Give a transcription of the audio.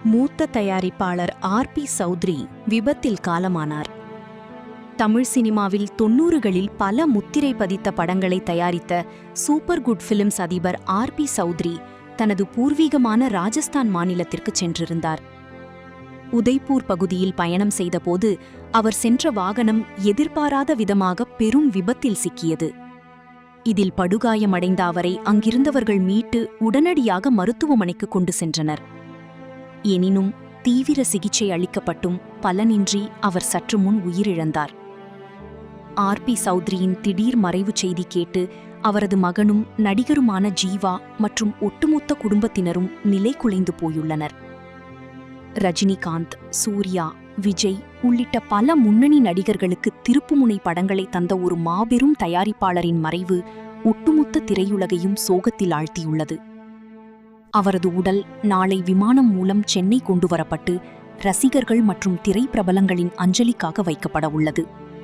மூத்த தயாரிப்பாளர் ஆர்.பி. சௌத்ரி விபத்தில் காலமானார். தமிழ் சினிமாவில் 90களில் பல முத்திரை பதித்த படங்களை தயாரித்த சூப்பர் குட் ஃபிலிம்ஸ் அதிபர் ஆர்.பி. சௌத்ரி தனது பூர்வீகமான ராஜஸ்தான் மாநிலத்திற்கு சென்றிருந்தார். உதய்பூர் பகுதியில் பயணம் செய்தபோது அவர் சென்ற வாகனம் எதிர்பாராத விதமாக பெரும் விபத்தில் சிக்கியது. இதில் படுகாயமடைந்த அவரை அங்கிருந்தவர்கள் மீட்டு உடனடியாக மருத்துவமனைக்கு கொண்டு சென்றனர். எனினும் தீவிர சிகிச்சை அளிக்கப்பட்டும் பலனின்றி அவர் சற்று முன் உயிரிழந்தார். ஆர்.பி. சௌத்ரியின் திடீர் மறைவுச் செய்தி கேட்டு அவரது மகனும் நடிகருமான ஜீவா மற்றும் ஒட்டுமொத்த குடும்பத்தினரும் நிலை குலைந்து போயுள்ளனர். ரஜினிகாந்த், சூர்யா, விஜய் உள்ளிட்ட பல முன்னணி நடிகர்களுக்கு திருப்புமுனை படங்களை தந்த ஒரு மாபெரும் தயாரிப்பாளரின் மறைவு ஒட்டுமொத்த திரையுலகையும் சோகத்தில் ஆழ்த்தியுள்ளது. அவரது உடல் நாளை விமானம் மூலம் சென்னை கொண்டுவரப்பட்டு ரசிகர்கள் மற்றும் திரைப்பிரபலங்களின் அஞ்சலிக்காக வைக்கப்பட உள்ளது.